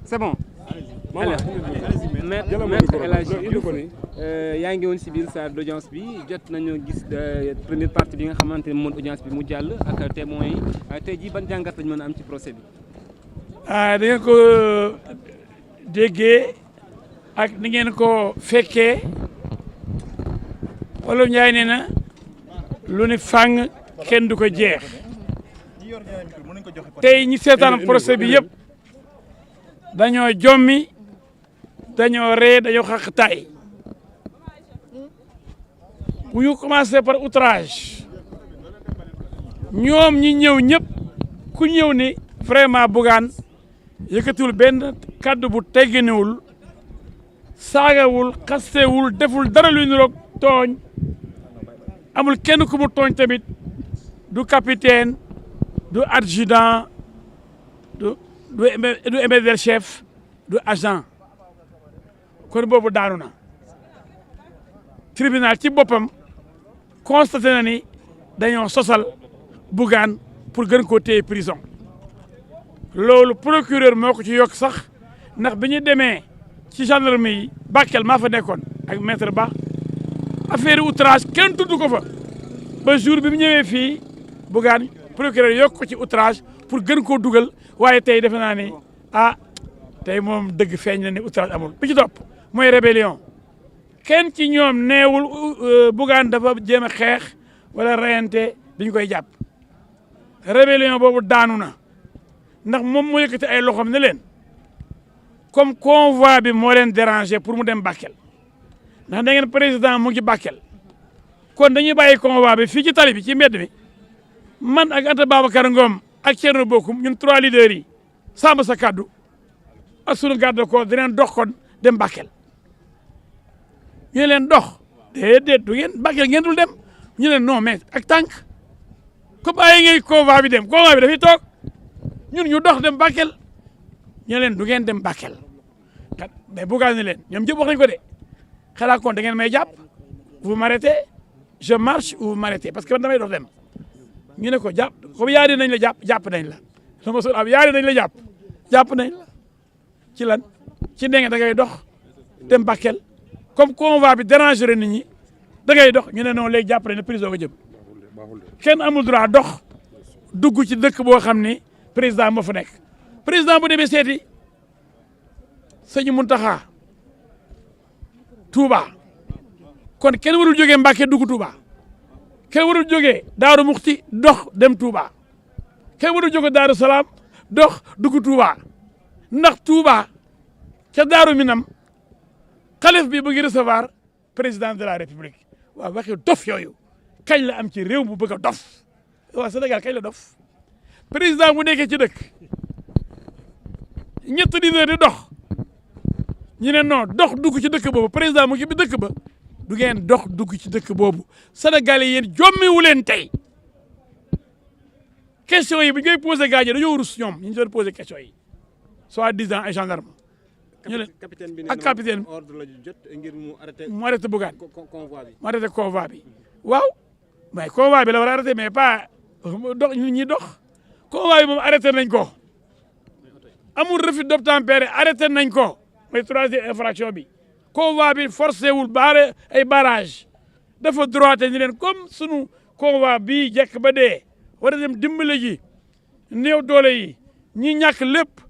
c'est bon. alors maître El Hadji Diouf yaa ngi woon si biir salle d'audience bi jot nañu gis première partie bi nga xamante ne moom audience bi mu jàll ak témoins yi tey jii ban jàngat lañu mën a am ci procès bi. da ngeen ko déggee ak ni ngeen ko fekkee Wolof Njaay nee na lu ni fàng kenn du ko jeex tey ñi seetaan procès bi yëpp dañoo jommi dañoo ree dañoo xaqtaay bu ñu commencé par outrage ñoom ñi ñëw ñëpp ku ñëw ni vraiment Bougane yëkkatiwul benn kàddu bu tegginewul saagawul xastewul deful dara luy niroog tooñ amul kenn ku mu tooñ tamit du capitaine du adjudant du éméder chef du agent kon boobu daanu na tribunal ci boppam constaté na ni dañoo sosal Bougane pour gën koo téye prison loolu procureur moo ko ci yokk sax ndax bi ñu demee ci gendarmerie yi Bakel maa fa nekkoon ak maître Ba affaire outrage kenn tudd ko fa ba jour bi mu ñëwee fii Bougane procureur yokk ko ci outrage pour gën koo dugal waaye tey defe naa ni tey moom dëgg feeñ na ni outrage amul bi ci topp mooy rébellion kenn ci ñoom neewul Bougane dafa jéem a xeex wala reyante biñ koy jàpp rébellion boobu daanu na ndax moom moo yëkkati ay loxoom ne leen comme convoi bi moo leen déranger pour mu dem Bakel ndax da ngeen président mu ngi Bakel kon dañuy bàyyi convoi bi fii ci tali bi ci mbedd mi man ak Anta Babacar Ngom ak Thierno Bocoum ñun 3 leaders yi sàmm sa kaddu ak sunu garde ko dinañ dox kon dem Bakel ñu ne leen dox déedéet du ngeen Bakel ngeen dul dem ñu ne non mais ak tànk comme ay ngay convoi bi dem convoi bi dafay toog ñun ñu dox dem Bakel ñu leen du ngeen dem Bakel kat mais Bougane ne leen ñoom ñëpp wax nañ ko de xalaat kon da ngeen may jàpp vous m'arrêtez je marche ou vous m'arrêtez parce que man damay dox dem ñu ne ko jàpp comme yaari nañ la jàpp nañ la sama sol am yaari nañ la jàpp nañ la ci lan ci ndenge da ngay dox dem Bakel comme convoi bi déranger nit ñi da ngay dox ñu ne non léegi jàpp nañ ne prison nga jëm kenn amul droit dox dugg ci dëkk boo xam ni président moo fa nekk président bu demee seeti sëñ Mountakha Touba kon kenn warul jógee Mbacke dugg Touba kenn warul jógee Daaru Muxti dox dem Touba kenn warul jógee Daaru Salaam dox dugg Touba ndax Touba ca Daaru Minam xalif bi bu ngi recevoir président de la République waaw waxi dof yooyu kañ la am ci réew mu bëgg a dof waaw Sénégal kañ la dof président bu nekkee ci dëkk ñett leader di dox ñu ne non dox dugg ci dëkk boobu président mu ngi bi dëkk ba du ngeen dox dugg ci dëkk boobu Sénégalais yéen jommiwu leen tey question yi bu ñu koy posé gars yi dañoo rus ñoom ñu doon posé question yi soi-disant ay gendarme ñu leen ak capitaine ordre la jot ngir mu arrêté Bougane convoi bi mu arrêté convoi bi waaw mais convoi bi la war a arrêté mais pas dox ñi dox convoi bi moom arrêté nañ ko amul refus d'obtempérer arrêté nañ ko mooy 3e infraction bi convoi bi forcé wul baare ay barrage dafa droité ni leen comme sunu convoi bii jekk ba dee war a dem dimbale ji néew doole yi ñi ñàkk lépp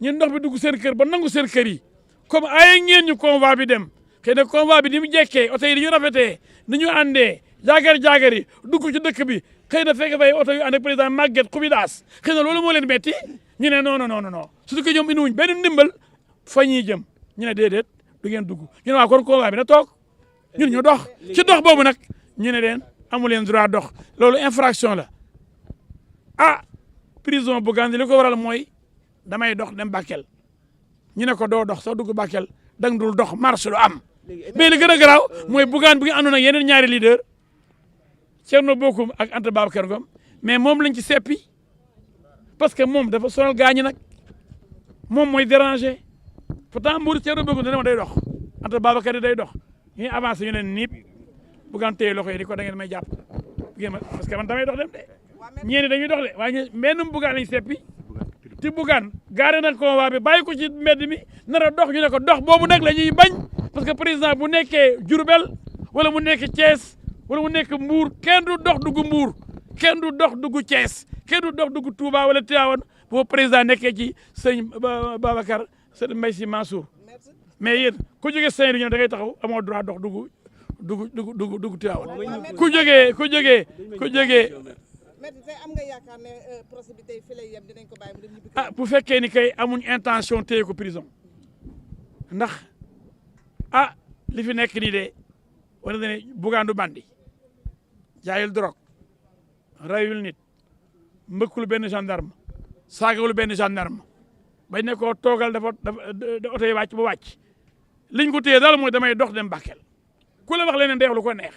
ñu ndox bi dugg seen kër ba nangu seen kër yi comme ay ngeen ñu convoi bi dem xëy na convoi bi ni mu jekkee oto yi ni ñu rafetee ni ñu àndee jaagar yi dugg ci dëkk bi xëy na fekk fay oto yu ànd ak président Maguette Koubidas xëy na loolu moo leen metti ñu ne non surtout que ñoom indiwuñ benn ndimbal fa ñuy jëm ñu ne déedéet du ngeen dugg ñu ne waa kon convoi bi na toog ñun ñu dox ci dox boobu nag ñu ne leen amu leen droit dox loolu infraction la prison Bougane li ko waral mooy damay dox dem Bakel ñu ne ko doo dox soo dugg Bakel dang dul dox marche du am mais li gën a garaaw mooy Bougane bi nga àndoon ak yeneen ñaari leader Thierno Bocoum ak Anta Babacar Ngom mais moom lañ ci seppi parce que moom dafa sonal gaañi nag moom mooy déranger pourtant Mbour Thierno Bocoum dana ma day dox Anta Babacar yi day dox ñuy avancé ñu leen niip Bougane téye loxo yi di ko da ngeen may jàpp parce que man damay dox dem de ñeeni dañuy dox de waaye benn Bougane lañ seppi ti Bougane gaare nañ convoi bi bàyyi ko ci mbedd mi nar a dox ñu ne ko dox boobu nag la ñuy bañ parce que président bu nekkee Diourbel wala mu nekk Thiès wala mu nekk Mbour kenn du dox dugg Mbour kenn du dox dugg Thiès kenn du dox dugg Touba wala Tivaouane boo président nekkee ci sëñ Babacar sëñ Mbaye Sy Mansour mais yéen ku jógee Saint-Louis da ngay taxaw amoo droit dox dugg Tivaouane ku jógee mais tey am nga yaakaar ne procès bi tey fi lay yem dinañ ko bàyyi mu dem ñibbi. ah bu fekkee ni kay amuñ intention téye ko prison ndax li fi nekk nii de wala ne Bougane du bandi jaayul drogue rayul nit mbëkkul benn gendarme saagawul benn gendarme bañ ne ko toogal dafa oto yi wàcc ba wàcc liñ ko téye daal mooy damay dox dem Bakel ku la wax leneen day wax lu ko neex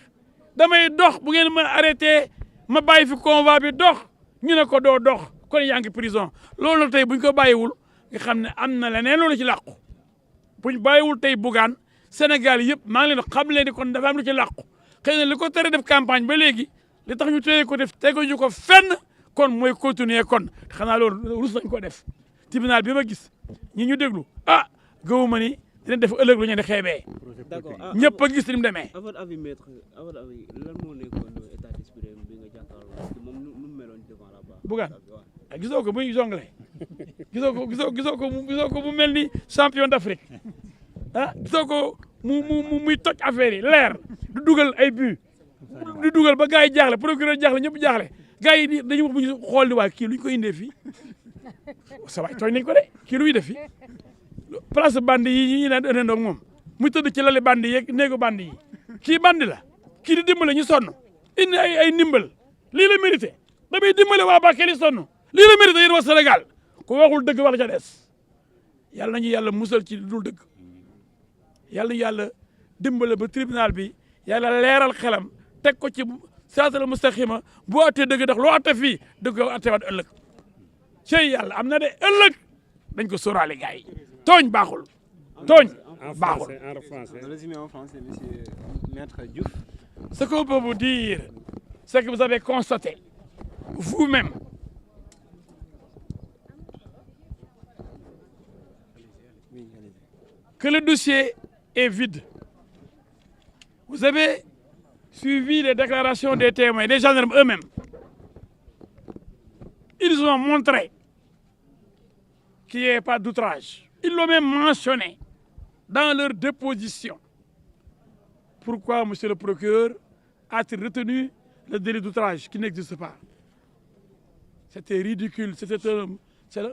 damay dox bu ngeen ma arrêté ma bàyyi fi convoi bi dox ñu ne ko doo dox kon yaa ngi prison loolu nag tey buñ ko bàyyiwul nga xam ne am na leneen loolu ci làqu buñ bàyyiwul tey Bougane Sénégal yëpp maa ngi leen xam leen ni kon dafa am lu ci làqu xëy na li ko tere def campagne ba léegi li tax ñu téye ko def teguñu ko fenn kon mooy continuer kon xanaa loolu rus nañ ko def tribunal bi ma gis ñi ñu déglu gëwuma ni dina def ëllëg lu ñu di xeebee. d'accord ñëpp a gis ni mu demee. à votre avis maître à votre avis lan moo nekkoon état d'esprit bi nga jàkkaarloo moom nu mu meloon devant la barre. Bougane gisoo ko muy jongle gisoo ko mu mel ni champion d'Afrique gisoo ko muy toj affaire yi leer du dugal ay but du dugal ba gars yi jaaxle procureur jaaxle ñëpp jaaxle gars yi dañuy wax bu ñu xool di waa kii lu ñu ko indee fii sa waay tooñ nañ ko de kii lu ñuy def fii place bandi yi ñu naan ëndandoog moom muy tëdd ci lali bandi yeeg néegu bandi yi kii bandi la kii di dimbale ñu sonn indi ay ndimbal lii la mérité damay dimbale waa Bakel yi sonn lii la mérité yéen waa Sénégal ku waxul dëgg wax ca des yàlla nañu yàlla musal ci dul dëgg yàlla nañu yàlla dimbale ba tribunal bi yàlla leeral xelam teg ko ci siraatal mustaqima bu attee dëgg ndax loo atte fii dëgg ko attewaat ëllëg cey yàlla am na de ëllëg dañ ko sóoraale gars yi tooñ baaxul tooñ baaxul. En français, résumé en français, monsieur Maître Diouf. Ce qu'on peut vous dire, c'est que vous avez constaté vous-même que le dossier est vide. Vous avez suivi les déclarations des témoins, des gendarmes eux-mêmes. Ils ont montré qu'il n'y avait pas d'outrage. Ils l'ont même mentionné dans leur déposition. Pourquoi, monsieur le procureur, a-t-il retenu le délit d'outrage qui n'existe pas? C'était ridicule, c'était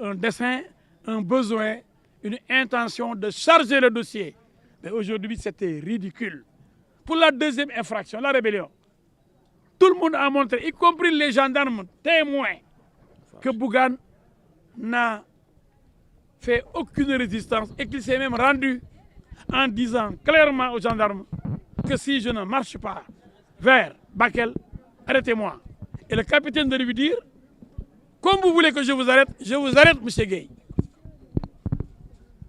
un dessein, un besoin, une intention de charger le dossier. Mais aujourd'hui, c'était ridicule. Pour la deuxième infraction, la rébellion, tout le monde a montré, y compris les gendarmes témoins, que Bougane n'a fait aucune résistance et qu'il s'est même rendu en disant clairement aux gendarmes que si je ne marche pas vers Bakel, arrêtez-moi. Et le capitaine de lui dire, comme vous voulez que je vous arrête, monsieur Gueye.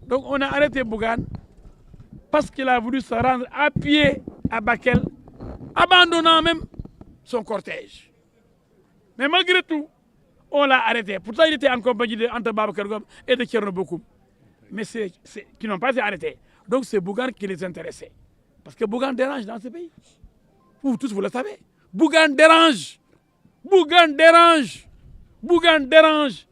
Donc on a arrêté Bougane parce qu'il a voulu se rendre à pied à Bakel, abandonnant même son cortège. Mais malgré tout, on l'a arrêté. Pourtant, il était en compagnie de Anta Babacar Ngom et de Thierno Bocoum. Mais qui n'ont pas été arrêtés. Donc c'est Bougane qui les intéressait. Parce que Bougane dérange dans ce pays. Vous tous, vous le savez. Bougane dérange. Bougane dérange. Bougane dérange.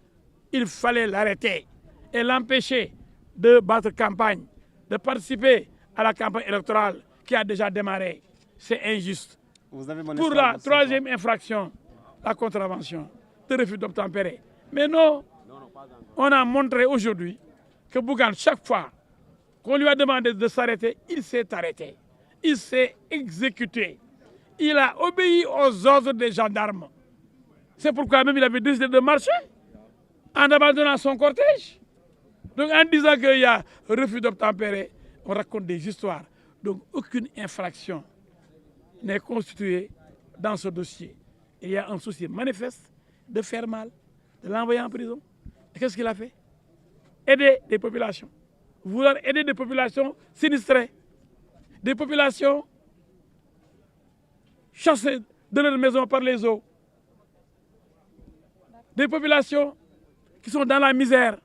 Il fallait l'arrêter et l'empêcher de battre campagne, de participer à la campagne électorale qui a déjà démarré. C'est injuste. Pour la troisième infraction, la contravention de refus d'obtempérer. Mais non, on a montré aujourd'hui que Bougane, chaque fois qu'on lui a demandé de s'arrêter, il s'est arrêté. Il s'est exécuté. Il a obéi aux ordres des gendarmes. C'est pourquoi même il avait décidé de marcher en abandonnant son cortège. Donc en disant qu'il y a refus d'obtempérer, on raconte des histoires. Donc aucune infraction n'est constituée dans ce dossier. Il y a un souci manifeste de faire mal, de l'envoyer en prison. Et qu'est-ce qu'il a fait? Aider des populations. Vouloir aider des populations sinistrées. Des populations chassées de leur maison par les eaux. Des populations qui sont dans la misère.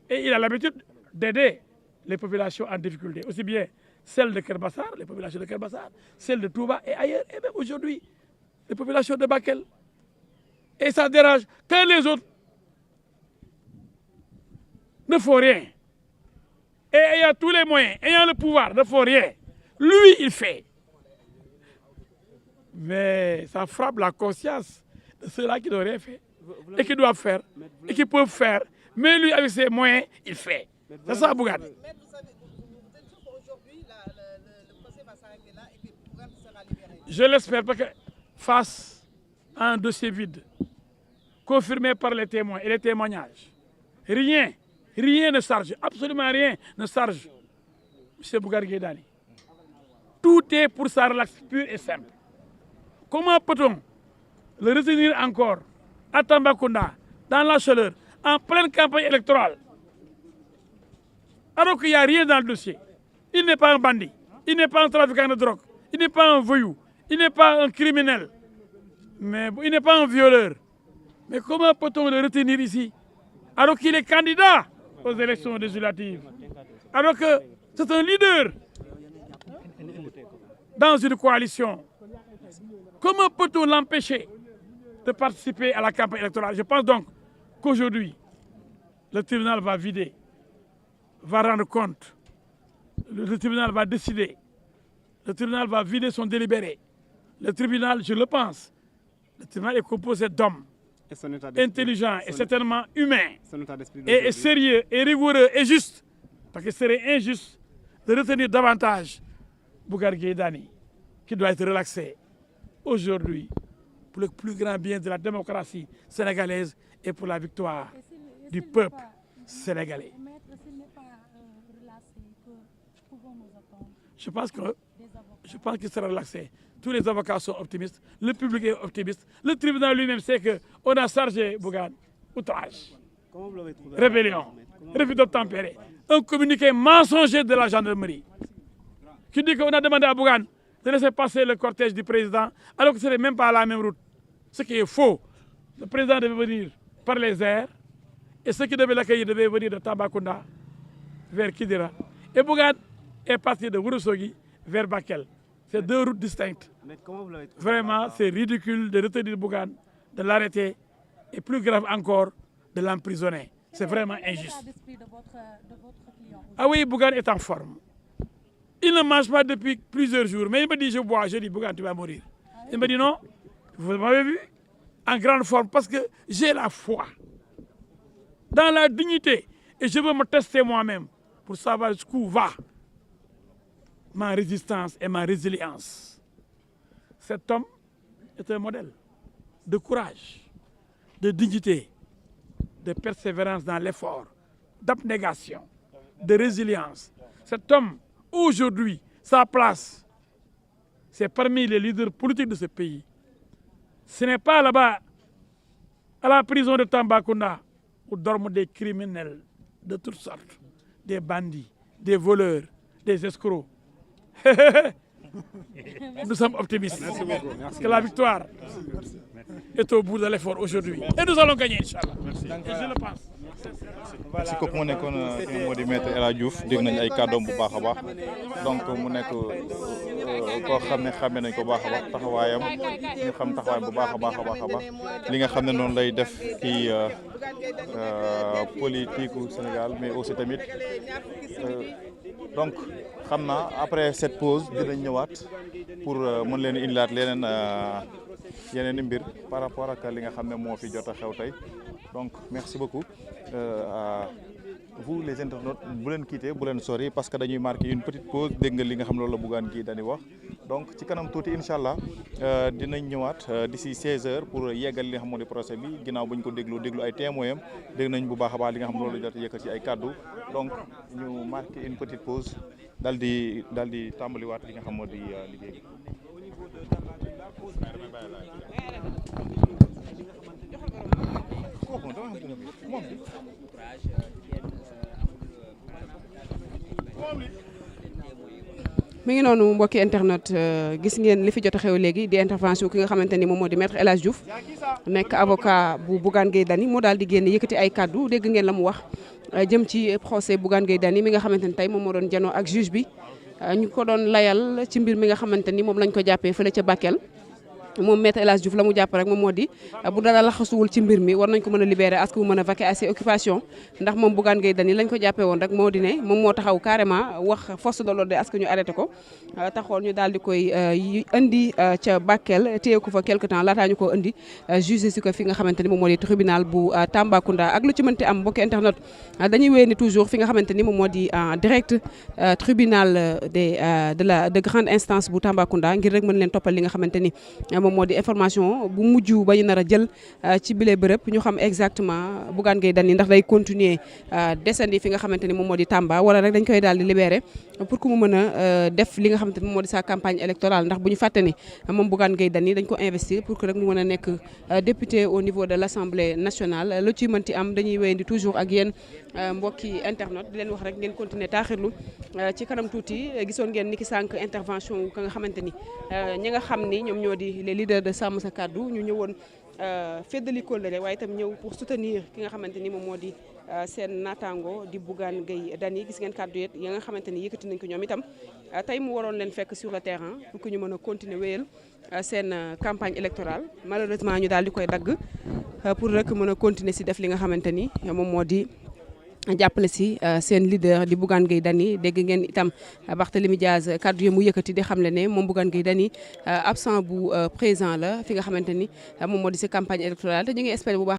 Et il a l'habitude d'aider les populations en difficulté, aussi bien celles de Kerbassar, les populations de Kerbassar, celles de Touba et ailleurs, et même aujourd'hui, les populations de Bakel. Et ça dérange que les autres ne font rien. Et ayant tous les moyens, ayant le pouvoir, ne font rien. Lui, il fait. Mais ça frappe la conscience de ceux-là qui n'ont rien fait, et qui doivent faire, et qui peuvent faire. Mais lui, avec ses moyens, il fait. C'est ça, Bougane. Mais vous savez, vous êtes sûr qu'aujourd'hui, le procès va s'arrêter là et que Bougane sera libéré? Je l'espère parce que face à un dossier vide, confirmé par les témoins et les témoignages, rien ne charge, absolument rien ne charge M. Bougane Gueye Dany. Tout est pour sa relaxe pure et simple. Comment peut-on le retenir encore à Tambacounda, dans la chaleur, en pleine campagne électorale, alors qu'il n'y a rien dans le dossier? Il n'est pas un bandit, il n'est pas un trafiquant de drogue, il n'est pas un voyou, il n'est pas un criminel, mais il n'est pas un violeur. Mais comment peut-on le retenir ici, alors qu'il est candidat aux élections législatives, alors que c'est un leader dans une coalition? Comment peut-on l'empêcher de participer à la campagne électorale? Je pense donc qu'aujourd'hui, le tribunal va vider, va rendre compte, le tribunal va décider, le tribunal va vider son délibéré. Le tribunal, je le pense, le tribunal est composé d'hommes intelligents et certainement humains, et sérieux, et rigoureux, et juste, parce qu'il serait injuste de retenir davantage Bougane Gueye Dany, qui doit être relaxé aujourd'hui pour le plus grand bien de la démocratie sénégalaise et pour la victoire du peuple sénégalais. Je pense qu'il sera relaxé. Tous les avocats sont optimistes, le public est optimiste, le tribunal lui-même sait qu'on a chargé Bougane outrage, rébellion, refus d'obtempérer, un communiqué mensonger de la gendarmerie qui dit qu'on a demandé à Bougane de laisser passer le cortège du président alors que ce n'est même pas la même route. Ce qui est faux. Le président devait venir par les airs et ceux qui devaient l'accueillir devaient venir de Tambacounda vers Kidira. Et Bougane est parti de Ourossogui vers Bakel. C'est deux routes distinctes. Vraiment, c'est ridicule de retenir Bougane, de l'arrêter et plus grave encore, de l'emprisonner. C'est vraiment injuste. Ah oui, Bougane est en forme. Il ne mange pas depuis plusieurs jours, mais il me dit je bois, je dis Bougane tu vas mourir. Il me dit non, vous m'avez vu, en grande forme, parce que j'ai la foi dans la dignité et je veux me tester moi-même pour savoir jusqu'où va ma résistance et ma résilience. Cet homme est un modèle de courage, de dignité, de persévérance dans l'effort, d'abnégation, de résilience. Cet homme, aujourd'hui, sa place, c'est parmi les leaders politiques de ce pays. Ce n'est pas là-bas, à la prison de Tambacounda, où dorment des criminels de toutes sortes, des bandits, des voleurs, des escrocs. Nous sommes optimistes. Merci beaucoup. Merci. Que la victoire est au bout de l'effort aujourd'hui. Et nous allons gagner, Inch'Allah. Et je le pense. si kooku mu nekkoon ki nga moo di maître El Hadj Diouf dégg nañu ay kàddoom bu baax a baax donc mu nekk koo xam ne xamee nañ ko baax a baax taxawaayam ñu xam taxawaay bu baax a baax a baax a baax li nga xam ne noonu lay def ci politique u Sénégal mais aussi tamit donc xam naa après cette pause dinañ ñëwaat pour mën leen indilaat leneen yeneen i mbir par rapport ak li nga xam ne moo fi jot a xew tey donc merci beaucoup à vous les internautes bu leen quitter bu leen sori parce que dañuy marquer une petite pause dégg nga li nga xam loolu la Bougane Gueye Dany wax donc ci kanam tuuti incha allah dinañ ñëwaat d'ici 16h pour yeggal li nga xam moo di procès bi ginnaaw bu ñu ko déglu ay témoins am dégg nañ bu baax a baax li nga xam loolu la jot a yëkkati ci ay kaddu donc ñu marquer une petite pause daal di tàmbaliwaat li nga xam moo di liggéey bi. mi ngi noonu mbokki internet gis ngeen li fi jot a xew léegi di intervention ki nga xamante ni moom moo di maître El Hadj Diouf nekk avocat bu Bougane Gueye Dany moo daal di génn yëkkati ay kaddu dégg ngeen la mu wax jëm ci procès Bougane Gueye Dany mi nga xamante ni tey moom moo doon janoo ak juge bi ñu ko doon layal ci mbir mi nga xamante ni moom lañ ko jàppee fële ca Bakel. moom Maître El Hadji Diouf la mu jàpp rek moom moo di bu dara laxasuwul ci mbir mi war nañ ko mën a libérer à ce que mu mën a vaquer à ses occupations ndax moom Bougane Gueye Dany lañ ko jàppee woon rek moo di ne moom moo taxaw carrément wax force de l'ordre à ce que ñu arrêté ko taxoon ñu daal di koy indi ca Bakel téye ko fa quelque temps laataa ñu ko indi jugé si ko fi nga xamante ni moom moo di tribunal bu Tambacounda ak lu ci mënti am mbokki internet dañuy wéy ni toujours fi nga xamante ni moom moo di direct tribunal de grande instance bu Tambacounda ngir rek mën leen toppal li nga xamante ni moom moo di information bu mujj ba ñu nar a jël ci bile bërëb ñu xam exactement Bougane Gueye Dany ndax day continuer descendi fi nga xamante ni moom moo di Tamba wala rek dañ koy daal di libérer pour que mu mën a def li nga xamante ni moom moo di sa campagne électorale ndax bu ñu fàtte ni moom Bougane Gueye Dany dañ ko investir pour que rek mu mën a nekk député au niveau de l'Assemblée nationale lu ci mënti am dañuy wéyandi toujours ak yéen mbokki internet di leen wax rek ngeen continuer taaxirlu ci kanam tuuti gisoon ngeen ni ki sànq intervention ka nga xamante ni ñi nga xam ni ñoom ñoo di les leaders de Sàmm Sa Kàddu ñu ñëwoon feddali kóllëre waaye itam ñëw pour soutenir ki nga xamante ni moom moo di seen naataango di Bougane Gueye Dany gis ngeen kàddu yi nga xamante ni yëkkati nañ ko ñoom itam tey mu waroon leen fekk sur le terrain pour que ñu mën a continuer wéyal seen campagne électorale malheureusement ñu daal di koy dagg pour rek mën a continuer si def li nga xamante ni moom moo di jàppale si seen leader di Bougane Gueye Dany dégg ngeen itam Barthélémy Diaz kaddu yi mu yëkkati di xamle ne moom Bougane Gueye Dany absent bu présent la fi nga xamante ni moom moo di si campagne électorale te ñu ngi espérer bu baax